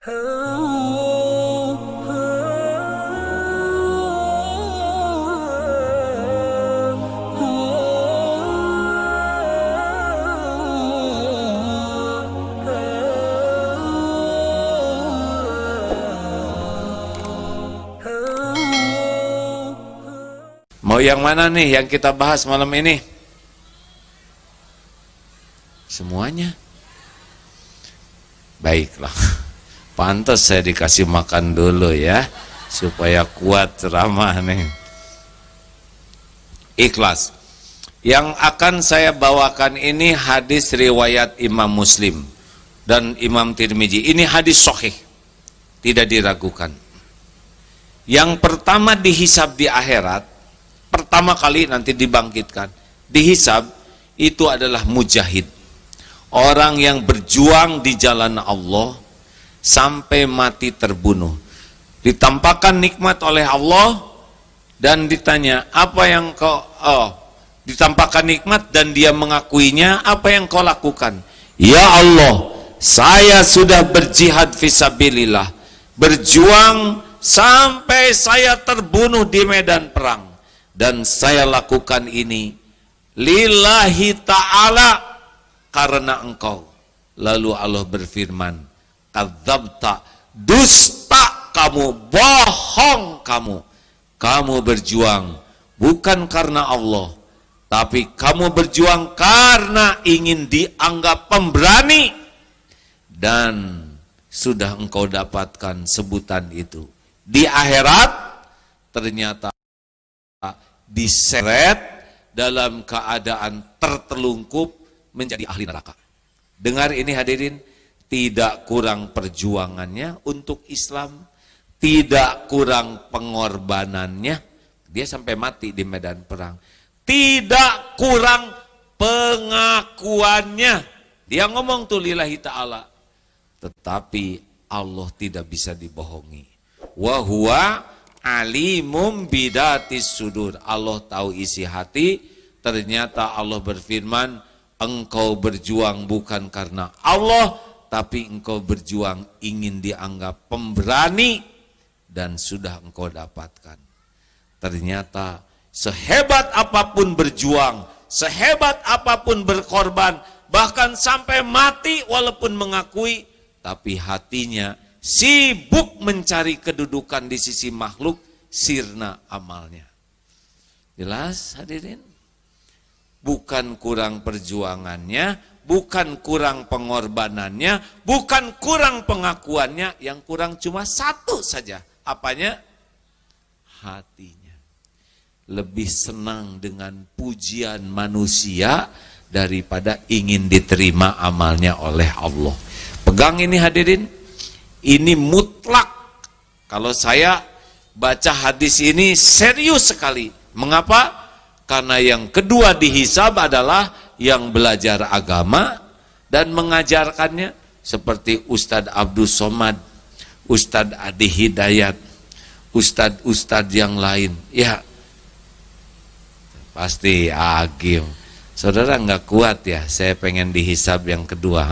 Mau yang mana nih yang kita bahas malam ini? Semuanya? Baiklah. Pantas saya dikasih makan dulu ya, supaya kuat ceramah nih. Ikhlas. Yang akan saya bawakan ini hadis riwayat Imam Muslim dan Imam Tirmizi. Ini hadis sahih, tidak diragukan. Yang pertama dihisab di akhirat, pertama kali nanti dibangkitkan, dihisab itu adalah mujahid, orang yang berjuang di jalan Allah sampai mati terbunuh, ditampakkan nikmat oleh Allah dan ditanya apa yang kau ditampakkan nikmat dan dia mengakuinya, apa yang kau lakukan? Ya Allah, saya sudah berjihad fisabilillah, berjuang sampai saya terbunuh di medan perang, dan saya lakukan ini lillahi ta'ala, karena engkau. Lalu Allah berfirman, kadzabta, dusta kamu, bohong kamu berjuang bukan karena Allah, tapi kamu berjuang karena ingin dianggap pemberani, dan sudah engkau dapatkan sebutan itu. Di akhirat ternyata diseret dalam keadaan tertelungkup menjadi ahli neraka. Dengar ini hadirin, tidak kurang perjuangannya untuk Islam, tidak kurang pengorbanannya, dia sampai mati di medan perang. Tidak kurang pengakuannya, dia ngomong tuh lillahi ta'ala, tetapi Allah tidak bisa dibohongi. Wa huwa alimum bidatis sudur, Allah tahu isi hati. Ternyata Allah berfirman, engkau berjuang bukan karena Allah, tapi engkau berjuang ingin dianggap pemberani, dan sudah engkau dapatkan. Ternyata sehebat apapun berjuang, sehebat apapun berkorban, bahkan sampai mati walaupun mengakui, tapi hatinya sibuk mencari kedudukan di sisi makhluk, sirna amalnya. Jelas hadirin? Bukan kurang perjuangannya, bukan kurang pengorbanannya, bukan kurang pengakuannya, yang kurang cuma satu saja. Apanya? Hatinya. Lebih senang dengan pujian manusia daripada ingin diterima amalnya oleh Allah. Pegang ini hadirin. Ini mutlak. Kalau saya baca hadis ini serius sekali. Mengapa? Karena yang kedua dihisab adalah yang belajar agama dan mengajarkannya, seperti Ustadz Abdul Somad, Ustadz Adi Hidayat, Ustadz yang lain. Ya, pasti agim. Saudara nggak kuat ya, saya pengen dihisab yang kedua.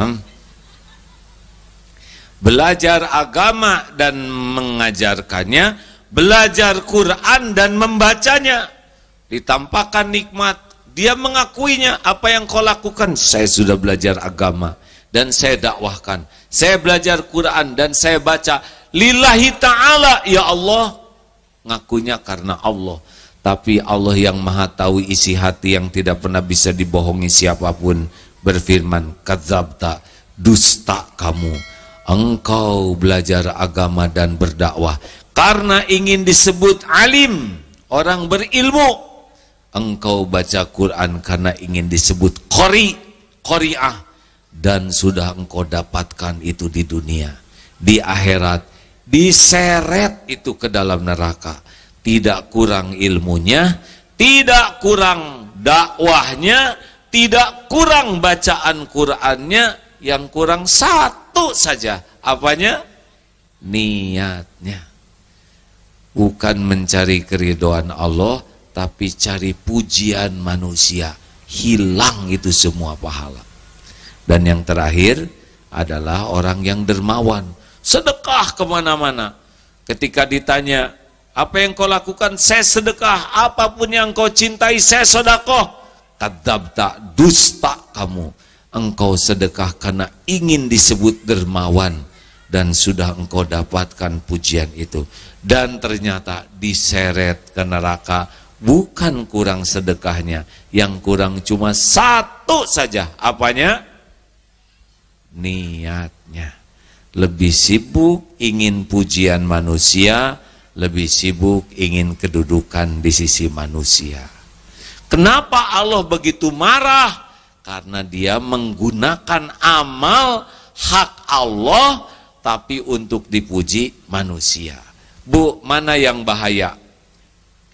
Belajar agama dan mengajarkannya, belajar Quran dan membacanya, ditampakkan nikmat, dia mengakuinya. Apa yang kau lakukan? Saya sudah belajar agama dan saya dakwahkan, saya belajar Quran dan saya baca lillahi ta'ala, ya Allah. Ngakunya karena Allah, tapi Allah yang maha tahu isi hati yang tidak pernah bisa dibohongi siapapun berfirman, kadzabta, dusta kamu, engkau belajar agama dan berdakwah karena ingin disebut alim, orang berilmu. Engkau baca Quran karena ingin disebut qari'ah, dan sudah engkau dapatkan itu di dunia. Di akhirat diseret itu ke dalam neraka. Tidak kurang ilmunya, tidak kurang dakwahnya, tidak kurang bacaan Qurannya, yang kurang satu saja. Apanya? Niatnya. Bukan mencari keridhaan Allah, tapi cari pujian manusia. Hilang itu semua pahala. Dan yang terakhir adalah orang yang dermawan. sedekah kemana-mana. Ketika ditanya, apa yang kau lakukan? Saya sedekah. Apapun yang kau cintai, saya sedekah. Kadzabta, dusta kamu. Engkau sedekah karena ingin disebut dermawan, dan sudah engkau dapatkan pujian itu. Dan ternyata diseret ke neraka. Bukan kurang sedekahnya, yang kurang cuma satu saja. Apanya? Niatnya. Lebih sibuk ingin pujian manusia, lebih sibuk ingin kedudukan di sisi manusia. Kenapa Allah begitu marah? Karena dia menggunakan amal hak Allah tapi untuk dipuji manusia. Bu, mana yang bahaya?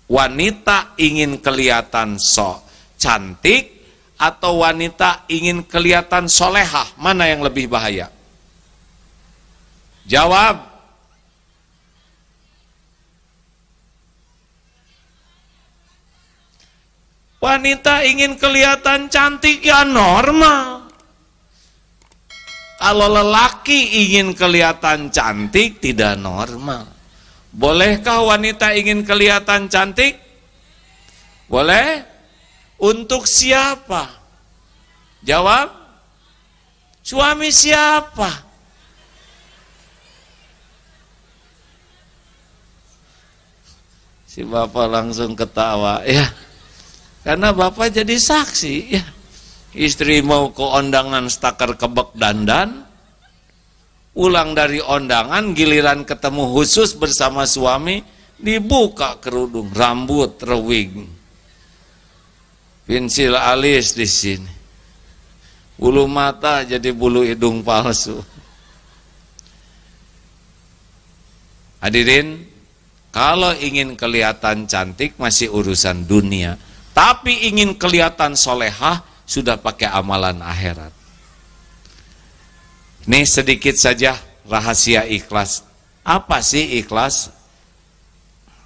Wanita ingin kelihatan cantik atau wanita ingin kelihatan solehah? Mana yang lebih bahaya? Jawab. Wanita ingin kelihatan cantik ya normal. Kalau lelaki ingin kelihatan cantik tidak normal. Bolehkah wanita ingin kelihatan cantik? Boleh? Untuk siapa? Jawab. Suami siapa? Si bapak langsung ketawa, ya. Karena bapak jadi saksi, ya. Istri mau ke undangan stakar kebek dandan, pulang dari undangan, giliran ketemu khusus bersama suami, dibuka kerudung, rambut rewing, pensil alis di sini, bulu mata jadi bulu hidung palsu. Hadirin, kalau ingin kelihatan cantik masih urusan dunia, tapi ingin kelihatan solehah sudah pakai amalan akhirat. Nih sedikit saja rahasia ikhlas. Apa sih ikhlas?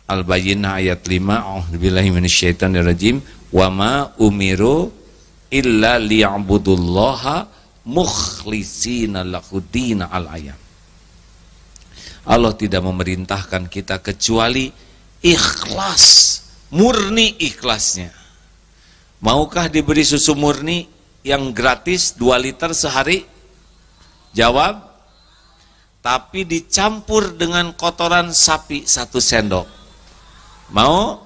Al-Bayyinah ayat 5. A'udzubillahi minasyaitonirrajim. Wa ma umiru illa liya'budullaha mukhlishina lahud-din al-ayam. Allah tidak memerintahkan kita kecuali ikhlas, murni ikhlasnya. Maukah diberi susu murni yang gratis 2 liter sehari? Jawab. Tapi dicampur dengan kotoran sapi 1 sendok. Mau?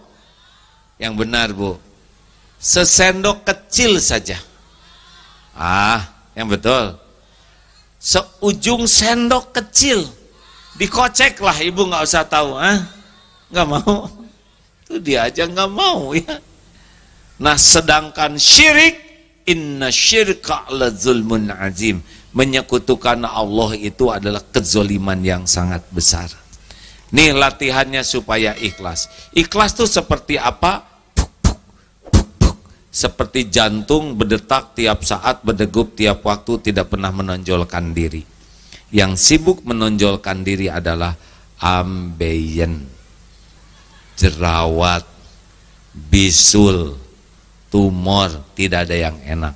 Yang benar, Bu. Sesendok kecil saja. Yang betul. Seujung sendok kecil. Dikocek lah, ibu nggak usah tahu. Nggak mau. Itu dia aja nggak mau, ya. Nah, sedangkan syirik, inna syirka la zulmun azim. Menyekutukan Allah itu adalah kezoliman yang sangat besar. Nih latihannya supaya ikhlas. Ikhlas itu seperti apa? Puk, puk, puk, puk. Seperti jantung berdetak tiap saat, berdegup tiap waktu, tidak pernah menonjolkan diri. Yang sibuk menonjolkan diri adalah ambeien, jerawat, bisul, tumor, tidak ada yang enak.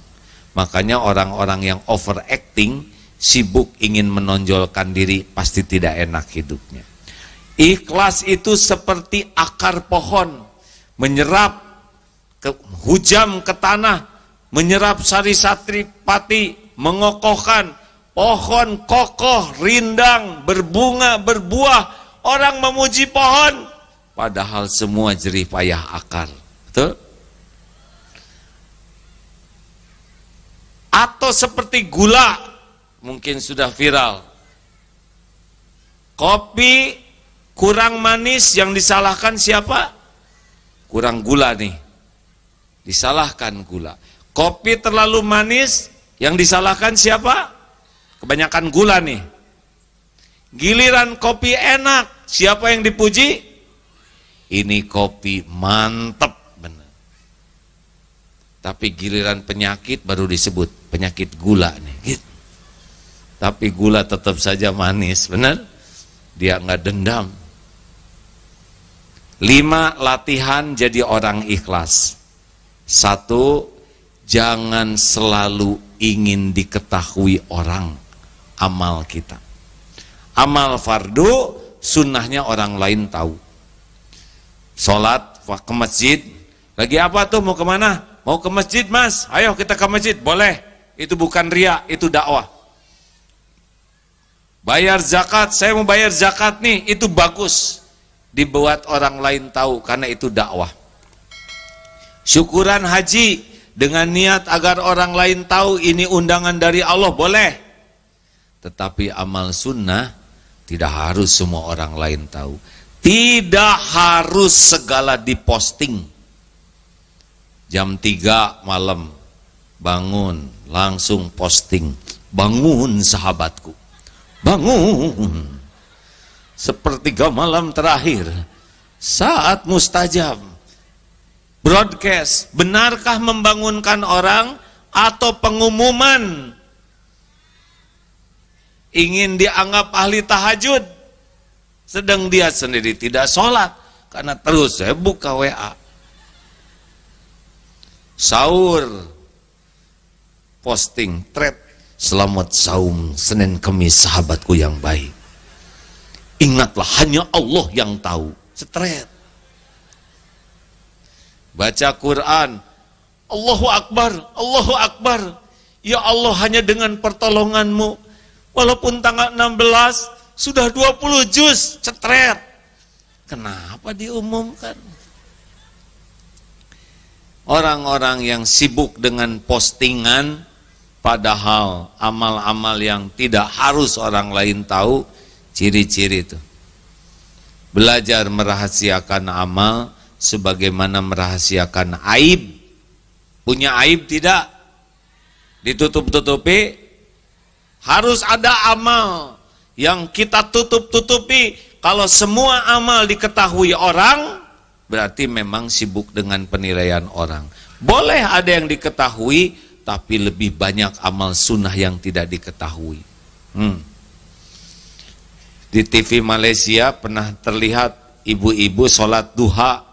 Makanya orang-orang yang overacting, sibuk ingin menonjolkan diri, pasti tidak enak hidupnya. Ikhlas itu seperti akar pohon, menyerap hujam ke tanah, menyerap sari-satri pati, mengokohkan, pohon kokoh, rindang, berbunga, berbuah, orang memuji pohon, padahal semua jerih payah akar. Betul? Atau seperti gula, mungkin sudah viral. Kopi kurang manis, yang disalahkan siapa? Kurang gula nih, disalahkan gula. Kopi terlalu manis, yang disalahkan siapa? Kebanyakan gula nih. Giliran kopi enak, siapa yang dipuji? Ini kopi mantep. Tapi giliran penyakit baru disebut penyakit gula nih, gitu. Tapi gula tetap saja manis, benar? Dia nggak dendam. 5 latihan jadi orang ikhlas. 1, jangan selalu ingin diketahui orang amal kita. Amal fardu, sunnahnya orang lain tahu. Sholat, ke masjid, lagi apa tuh, mau kemana? Mau ke masjid mas, ayo kita ke masjid, boleh. Itu bukan riya, itu dakwah. Bayar zakat, saya mau bayar zakat nih, itu bagus. Dibuat orang lain tahu, karena itu dakwah. Syukuran haji, dengan niat agar orang lain tahu ini undangan dari Allah, boleh. Tetapi amal sunnah, tidak harus semua orang lain tahu. Tidak harus segala diposting. Jam 3 malam, bangun, langsung posting. Bangun sahabatku, bangun. Sepertiga malam terakhir, saat mustajab. Broadcast, benarkah membangunkan orang atau pengumuman ingin dianggap ahli tahajud, sedang dia sendiri tidak sholat karena terus saya buka WA. Sahur, posting thread, selamat saum Senin Kemis sahabatku yang baik, ingatlah hanya Allah yang tahu, thread. Baca Quran, Allahu Akbar, Allahu Akbar, ya Allah hanya dengan pertolonganmu, walaupun tanggal 16 sudah 20 juz, cetret. Kenapa diumumkan? Orang-orang yang sibuk dengan postingan, padahal amal-amal yang tidak harus orang lain tahu, ciri-ciri itu. Belajar merahasiakan amal, sebagaimana merahasiakan aib. Punya aib tidak? Ditutup-tutupi. Harus ada amal yang kita tutup-tutupi. Kalau semua amal diketahui orang, berarti memang sibuk dengan penilaian orang. Boleh ada yang diketahui, tapi lebih banyak amal sunnah yang tidak diketahui. Di TV Malaysia pernah terlihat ibu-ibu sholat duha.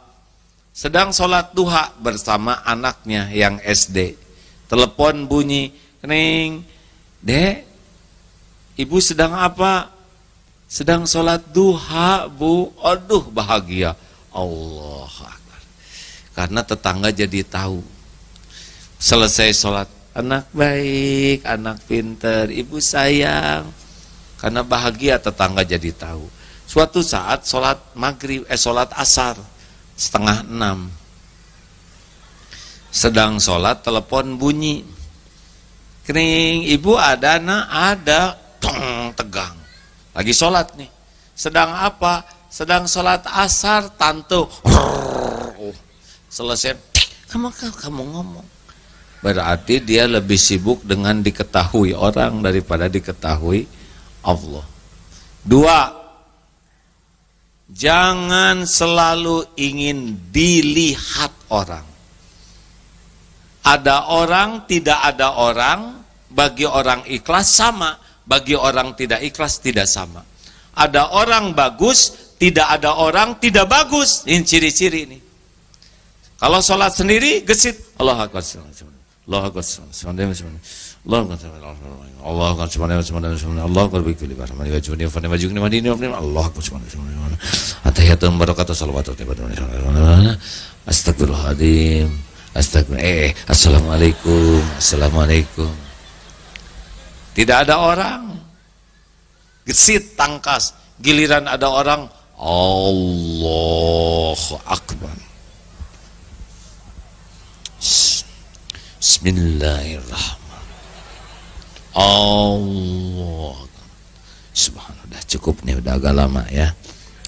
Sedang sholat duha bersama anaknya yang SD. Telepon bunyi, "Ning, Dek, ibu sedang apa?" "Sedang sholat duha, Bu." Aduh, bahagia. Allah Akbar. Karena tetangga jadi tahu. Selesai sholat, "Anak baik, anak pinter, ibu sayang." Karena bahagia, tetangga jadi tahu. Suatu saat sholat maghrib, sholat asar, 5:30. Sedang sholat, telepon bunyi. "Kering, ibu ada nak?" "Ada." Tong, tegang. Lagi sholat nih. "Sedang apa?" "Sedang sholat asar, tante." Selesai, kamu ngomong. Berarti dia lebih sibuk dengan diketahui orang daripada diketahui Allah. 2. Jangan selalu ingin dilihat orang. Ada orang, tidak ada orang. Bagi orang ikhlas sama, bagi orang tidak ikhlas tidak sama. Ada orang bagus, tidak ada orang tidak bagus. Ini ciri-ciri ini. Kalau sholat sendiri gesit, Allah Akbar, Allah Akbar, Allah Akbar, Allah Akbar, At-tahiyatun barakatuh salawatu astagfirullahaladzim, assalamualaikum, assalamualaikum. Tidak ada orang, gesit, tangkas. Giliran ada orang, Allahu Akbar, Bismillahirrahmanirrahim, Allah Subhanallah. Cukup nih, udah agak lama ya.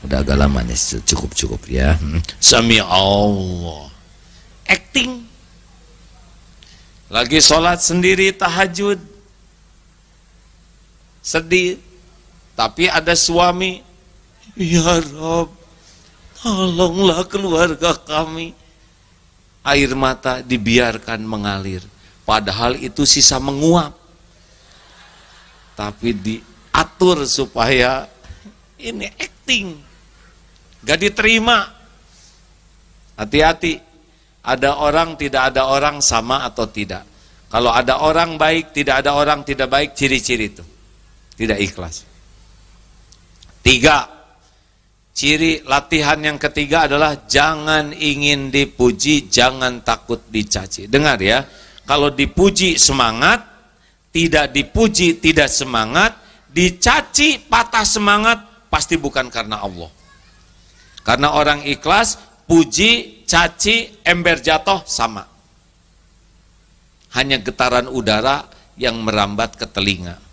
Udah agak lama nih, cukup ya. Sami Allah. Acting. Lagi sholat sendiri tahajud, sedih. Tapi ada suami, "Ya Rob, tolonglah keluarga kami." Air mata dibiarkan mengalir. Padahal itu sisa menguap. Tapi diatur supaya ini acting. Gak diterima. Hati-hati. Ada orang, tidak ada orang, sama atau tidak. Kalau ada orang baik, tidak ada orang tidak baik, ciri-ciri itu. Tidak ikhlas. Tiga, ciri latihan yang ketiga adalah jangan ingin dipuji, jangan takut dicaci. Dengar ya, kalau dipuji semangat, tidak dipuji tidak semangat, dicaci patah semangat, pasti bukan karena Allah. Karena orang ikhlas, puji, caci, ember jatuh sama. Hanya getaran udara yang merambat ke telinga.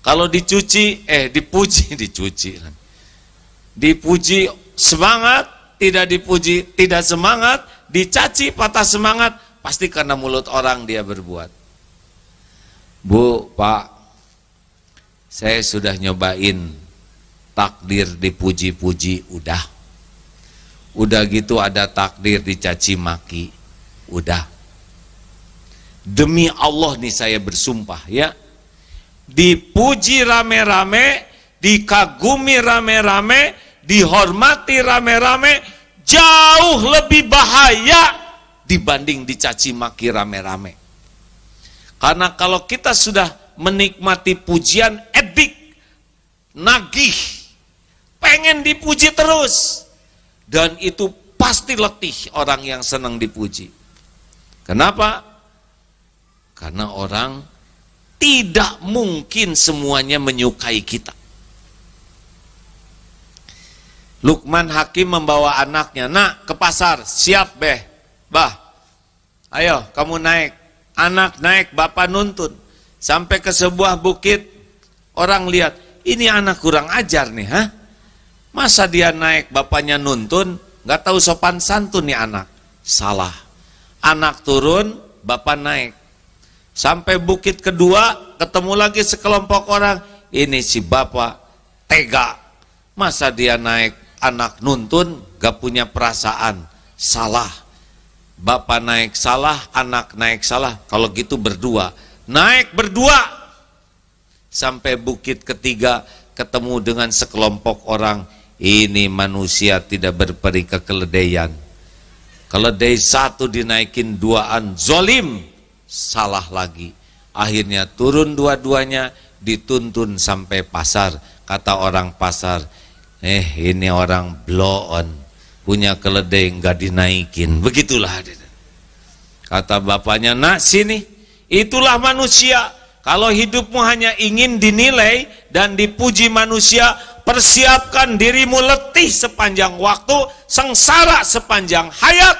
Kalau dipuji semangat, tidak dipuji tidak semangat, dicaci patah semangat, pasti karena mulut orang dia berbuat. Bu, Pak, saya sudah nyobain takdir dipuji-puji, udah gitu ada takdir dicaci maki, udah. Demi Allah nih saya bersumpah ya, dipuji rame-rame, dikagumi rame-rame, dihormati rame-rame, jauh lebih bahaya dibanding dicaci maki rame-rame. Karena kalau kita sudah menikmati pujian, edik, nagih, pengen dipuji terus, dan itu pasti letih orang yang senang dipuji. Kenapa? Karena orang tidak mungkin semuanya menyukai kita. Luqman Hakim membawa anaknya, nak ke pasar, siap beh, bah, ayo kamu naik. Anak naik, bapak nuntun. Sampai ke sebuah bukit, orang lihat, ini anak kurang ajar nih, masa dia naik, bapaknya nuntun, gak tahu sopan santun nih anak. Salah. Anak turun, bapak naik. Sampai bukit kedua, ketemu lagi sekelompok orang, ini si bapak tega. Masa dia naik, anak nuntun, gak punya perasaan. Salah. Bapak naik salah, anak naik salah. Kalau gitu berdua, naik berdua. Sampai bukit ketiga, ketemu dengan sekelompok orang. Ini manusia tidak berperi kekeledaian. Keledai satu dinaikin duaan, zolim, salah lagi. Akhirnya turun dua-duanya, dituntun sampai pasar. Kata orang pasar, ini orang blow on, punya keledai nggak dinaikin. Begitulah. Kata bapaknya, nak sini, itulah manusia. Kalau hidupmu hanya ingin dinilai dan dipuji manusia, persiapkan dirimu letih sepanjang waktu, sengsara sepanjang hayat.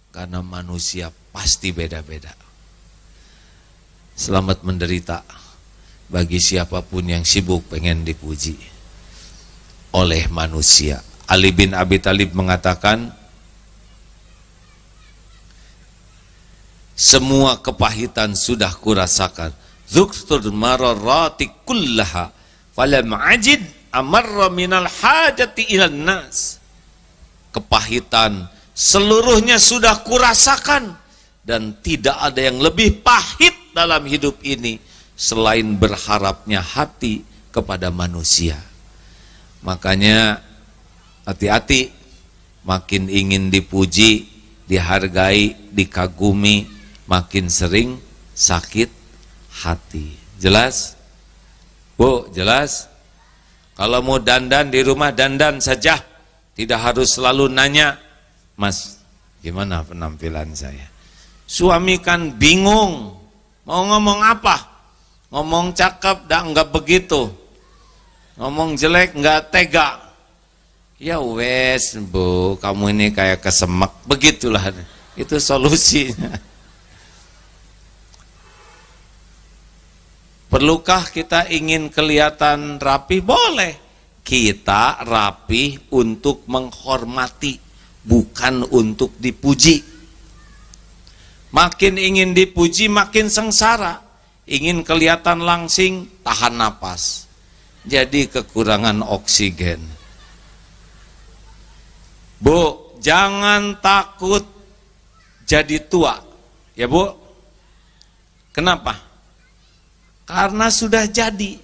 Karena manusia pasti beda-beda. Selamat menderita bagi siapapun yang sibuk pengen dipuji oleh manusia. Ali bin Abi Thalib mengatakan, semua kepahitan sudah kurasakan. Dzuktur mararati kullaha falam ajid amarra minal hajati ilan nas. Kepahitan seluruhnya sudah kurasakan, dan tidak ada yang lebih pahit dalam hidup ini selain berharapnya hati kepada manusia. Makanya hati-hati, makin ingin dipuji, dihargai, dikagumi, makin sering sakit hati. Jelas? Bu, jelas? Kalau mau dandan di rumah, dandan saja. Tidak harus selalu nanya, Mas, gimana penampilan saya? Suami kan bingung, mau ngomong apa? Ngomong cakep, enggak begitu. Ngomong jelek, enggak tega. Ya wes, Bu, kamu ini kayak kesemek. Begitulah, itu solusinya. Perlukah kita ingin kelihatan rapi? Boleh. Kita rapi untuk menghormati, bukan untuk dipuji. Makin ingin dipuji, makin sengsara. Ingin kelihatan langsing, tahan napas. Jadi kekurangan oksigen. Bu, jangan takut jadi tua. Ya Bu? Kenapa? Karena sudah jadi.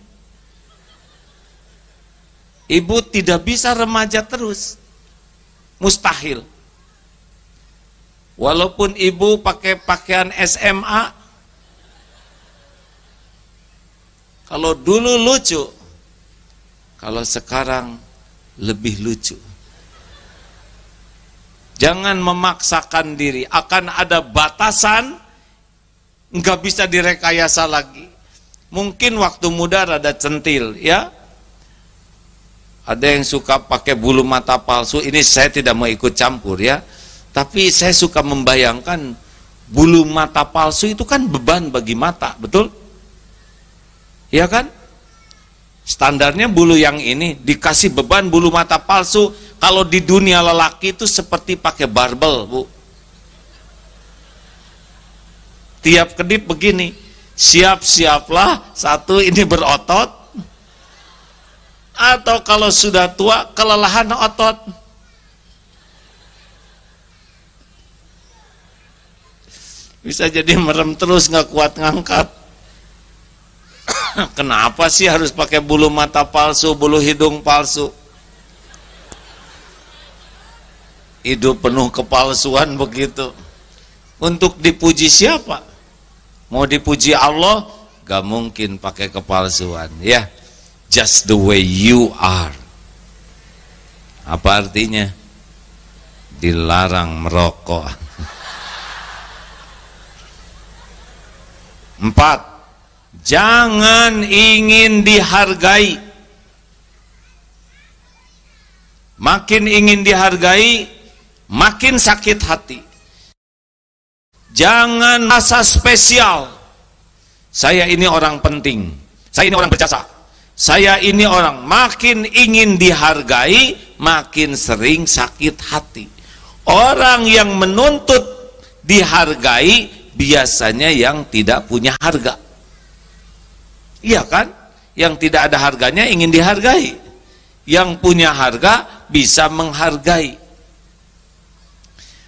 Ibu tidak bisa remaja terus. Mustahil. Walaupun ibu pakai pakaian SMA, kalau dulu lucu, Kalau sekarang lebih lucu. Jangan memaksakan diri, akan ada batasan, nggak bisa direkayasa lagi. Mungkin waktu muda rada centil, ya. Ada yang suka pakai bulu mata palsu, ini saya tidak mau ikut campur ya. Tapi saya suka membayangkan bulu mata palsu itu kan beban bagi mata, betul? Iya kan? Standarnya bulu yang ini dikasih beban bulu mata palsu. Kalau di dunia lelaki itu seperti pakai barbel, Bu. Tiap kedip begini, siap-siaplah satu ini berotot. Atau kalau sudah tua kelelahan otot. Bisa jadi merem terus, nggak kuat ngangkat. Kenapa sih harus pakai bulu mata palsu, bulu hidung palsu? Hidup penuh kepalsuan begitu. Untuk dipuji siapa? Mau dipuji Allah? Gak mungkin pakai kepalsuan, ya. Just the way you are. Apa artinya? Dilarang merokok. 4. Jangan ingin dihargai. Makin ingin dihargai, makin sakit hati. Jangan rasa spesial. Saya ini orang penting. Saya ini orang berjasa. Saya ini orang, makin ingin dihargai, makin sering sakit hati. Orang yang menuntut dihargai biasanya yang tidak punya harga. Iya kan? Yang tidak ada harganya ingin dihargai. Yang punya harga bisa menghargai.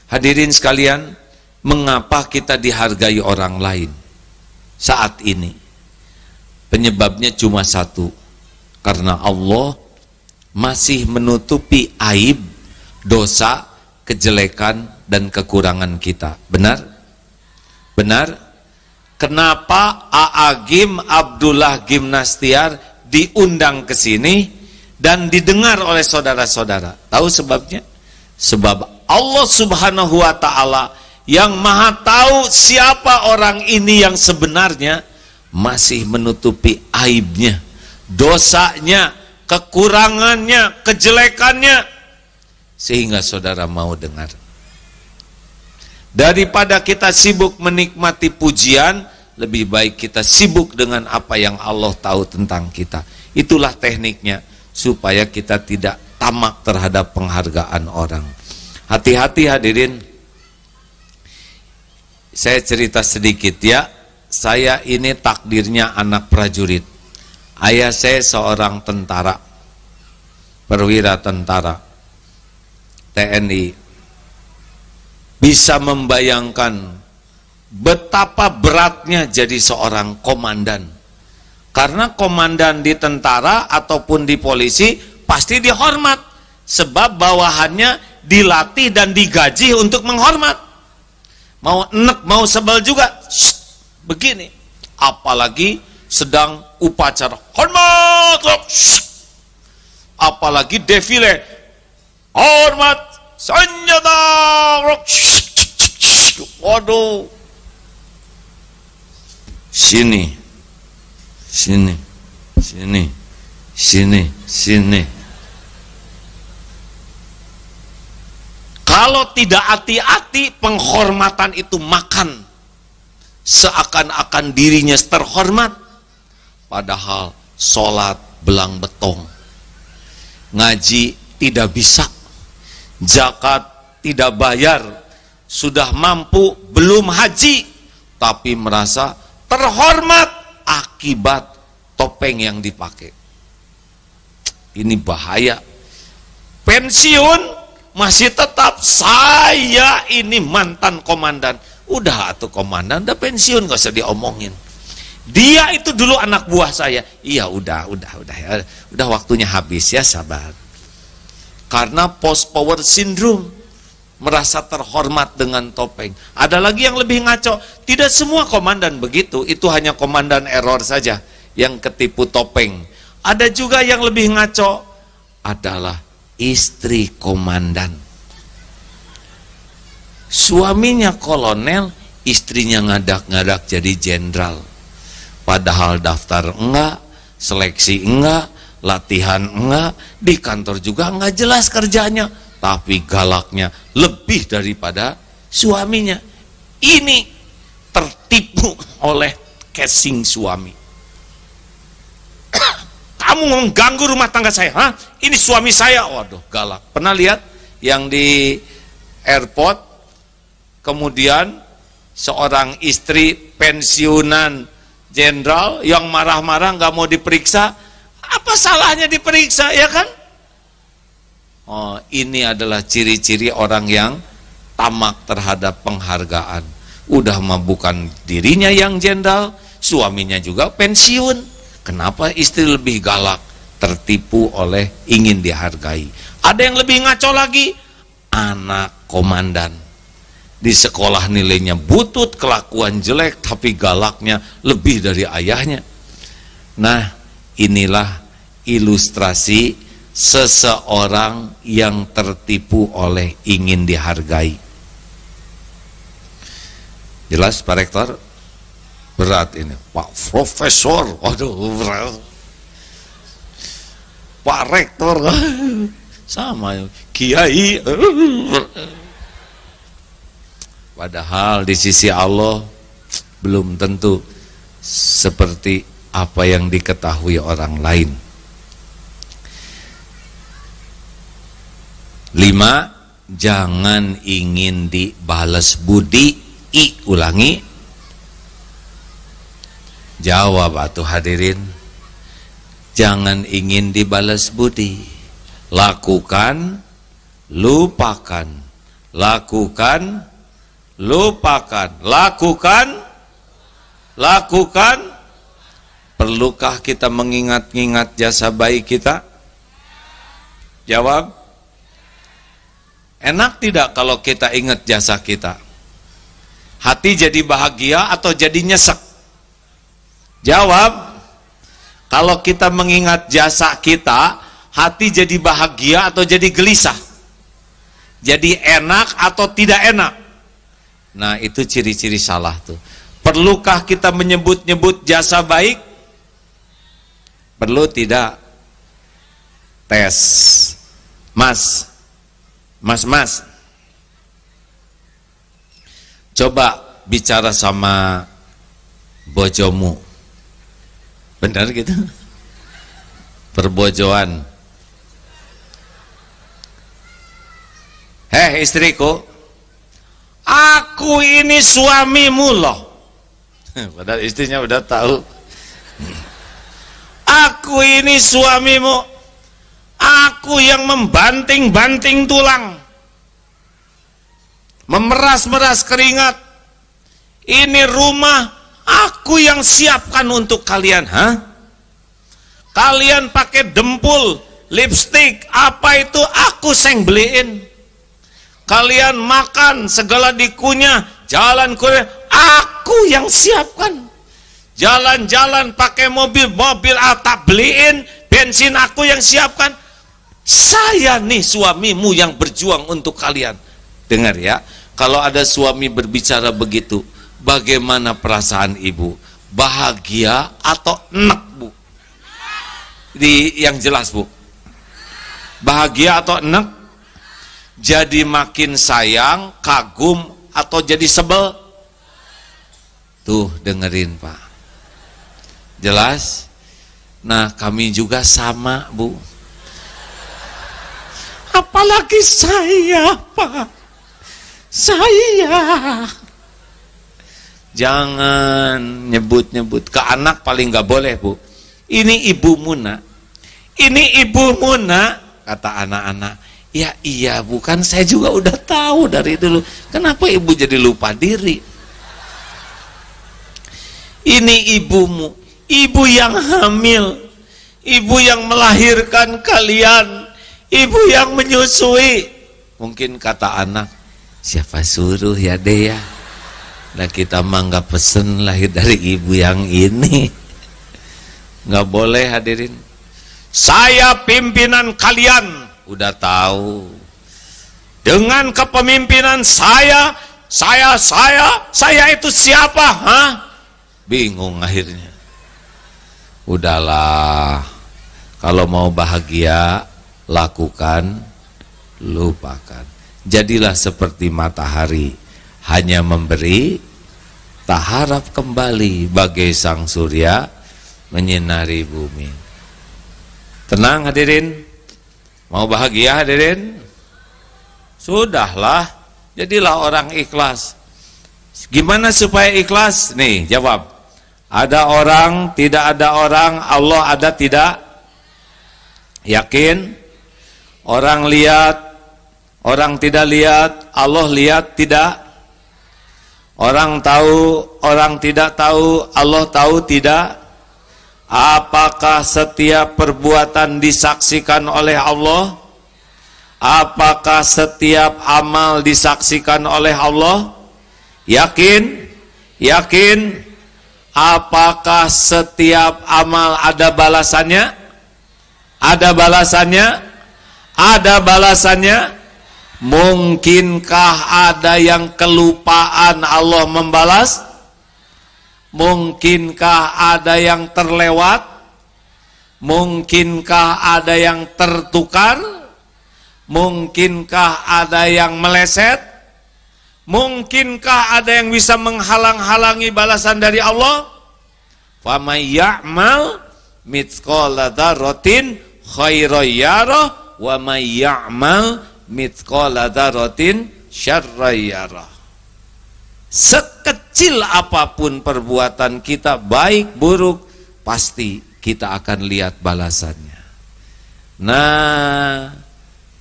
Hadirin sekalian, mengapa kita dihargai orang lain saat ini? Penyebabnya cuma satu. Karena Allah masih menutupi aib, dosa, kejelekan, dan kekurangan kita. Benar? Benar? Kenapa A'agim Abdullah Gimnastiar diundang ke sini dan didengar oleh saudara-saudara? Tahu sebabnya? Sebab Allah Subhanahu wa Ta'ala yang Maha tahu siapa orang ini yang sebenarnya masih menutupi aibnya, dosanya, kekurangannya, kejelekannya, sehingga saudara mau dengar. Daripada kita sibuk menikmati pujian, lebih baik kita sibuk dengan apa yang Allah tahu tentang kita. Itulah tekniknya, supaya kita tidak tamak terhadap penghargaan orang. Hati-hati hadirin. Saya cerita sedikit ya. Saya ini takdirnya anak prajurit. Ayah saya seorang tentara, perwira tentara TNI. Bisa membayangkan betapa beratnya jadi seorang komandan. Karena komandan di tentara ataupun di polisi pasti dihormat, sebab bawahannya dilatih dan digaji untuk menghormat. Mau enek mau sebel juga begini. Apalagi sedang upacara hormat, apalagi defile hormat senjata. Waduh, sini, sini, sini, sini, sini. Kalau tidak hati-hati, penghormatan itu makan, seakan-akan dirinya terhormat, padahal sholat belang betong, ngaji tidak bisa, zakat tidak bayar, sudah mampu belum haji, tapi merasa terhormat akibat topeng yang dipakai. Ini bahaya. Pensiun masih tetap, saya ini mantan komandan. Udah atuh komandan, udah pensiun, gak usah diomongin. Dia itu dulu anak buah saya. Iya udah waktunya habis ya, sabar. Karena post power syndrome, merasa terhormat dengan topeng. Ada lagi yang lebih ngaco, tidak semua komandan begitu, itu hanya komandan error saja yang ketipu topeng. Ada juga yang lebih ngaco, adalah istri komandan. Suaminya kolonel, istrinya ngadak-ngadak jadi jenderal. Padahal daftar enggak, seleksi enggak, latihan enggak, di kantor juga enggak jelas kerjanya, tapi galaknya lebih daripada suaminya. Ini tertipu oleh casing suami. Kamu mengganggu rumah tangga saya, hah? Ini suami saya, waduh galak. Pernah lihat yang di airport, kemudian seorang istri pensiunan jenderal yang marah-marah nggak mau diperiksa? Apa salahnya diperiksa, ya kan? Oh, ini adalah ciri-ciri orang yang tamak terhadap penghargaan. Udah mah bukan dirinya yang jenderal, suaminya juga pensiun. Kenapa istri lebih galak? Tertipu oleh ingin dihargai. Ada yang lebih ngaco lagi, anak komandan. Di sekolah nilainya butut, kelakuan jelek, tapi galaknya lebih dari ayahnya. Nah, inilah ilustrasi seseorang yang tertipu oleh ingin dihargai. Jelas Pak Rektor? Berat ini, Pak Profesor, waduh berat. Pak Rektor, sama Kiai. Padahal di sisi Allah belum tentu seperti apa yang diketahui orang lain. 5. Jangan ingin dibalas budi. Ulangi. Jawab atuh hadirin. Jangan ingin dibalas budi. Lakukan, lupakan. Lakukan, lupakan. Lakukan, lakukan. Perlukah kita mengingat-ingat jasa baik kita? Jawab. Enak tidak kalau kita ingat jasa kita? Hati jadi bahagia atau jadi nyesek? Jawab. Kalau kita mengingat jasa kita, hati jadi bahagia atau jadi gelisah? Jadi enak atau tidak enak? Nah, itu ciri-ciri salah tuh. Perlukah kita menyebut-nyebut jasa baik? Perlu tidak? Tes. Mas. Coba bicara sama bojomu. Benar gitu? Perbojoan. Hei istriku, aku ini suamimu loh. Padahal istrinya udah tahu. Aku ini suamimu. Aku yang membanting-banting tulang, memeras-meras keringat. Ini rumah aku yang siapkan untuk kalian, hah? Kalian pakai dempul, lipstik, apa itu aku seng beliin. Kalian makan segala dikunyah, jalan kuliah, aku yang siapkan. Jalan-jalan pakai mobil tak beliin, bensin aku yang siapkan. Saya nih suamimu yang berjuang untuk kalian. Dengar ya, kalau ada suami berbicara begitu, bagaimana perasaan ibu? Bahagia atau enek, Bu? Yang jelas, Bu. Bahagia atau enek? Jadi makin sayang, kagum, atau jadi sebel? Tuh, dengerin, Pak. Jelas? Nah, kami juga sama, Bu. Apalagi saya, Pak. Saya. Jangan nyebut-nyebut. Ke anak paling gak boleh, Bu. Ini ibumu, Nak. Ini ibumu, Nak. Kata anak-anak. Ya iya, bukan saya juga udah tahu dari dulu. Kenapa ibu jadi lupa diri? Ini ibumu. Ibu yang hamil. Ibu yang melahirkan kalian. Ibu yang menyusui. Mungkin kata anak, siapa suruh ya deh ya. Nah kita mah nggak pesen lahir dari ibu yang ini. Nggak boleh hadirin. Saya pimpinan kalian, udah tahu. Dengan kepemimpinan saya itu siapa? Hah? Bingung akhirnya. Udahlah, kalau mau bahagia, lakukan, lupakan. Jadilah seperti matahari, hanya memberi, tak harap kembali, bagai sang surya menyinari bumi. Tenang hadirin, mau bahagia hadirin? Sudahlah, jadilah orang ikhlas. Gimana supaya ikhlas? Nih, jawab. Ada orang, tidak ada orang, Allah ada tidak? Yakin? Orang lihat, orang tidak lihat, Allah lihat tidak? Orang tahu, orang tidak tahu, Allah tahu tidak? Apakah setiap perbuatan disaksikan oleh Allah? Apakah setiap amal disaksikan oleh Allah? Yakin? Yakin? Apakah setiap amal ada balasannya? Ada balasannya? Ada balasannya? Mungkinkah ada yang kelupaan Allah membalas? Mungkinkah ada yang terlewat? Mungkinkah ada yang tertukar? Mungkinkah ada yang meleset? Mungkinkah ada yang bisa menghalang-halangi balasan dari Allah? Faman ya'mal mithqala dzarratin khairan yarah wa may ya'mal mithqala dzarratin syarran yarah. Sekecil apapun perbuatan kita, baik buruk, pasti kita akan lihat balasannya. Nah,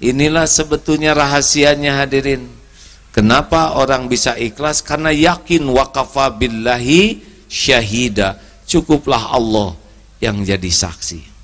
inilah sebetulnya rahasianya hadirin. Kenapa orang bisa ikhlas? Karena yakin waqafa billahi syahida. Cukuplah Allah yang jadi saksi.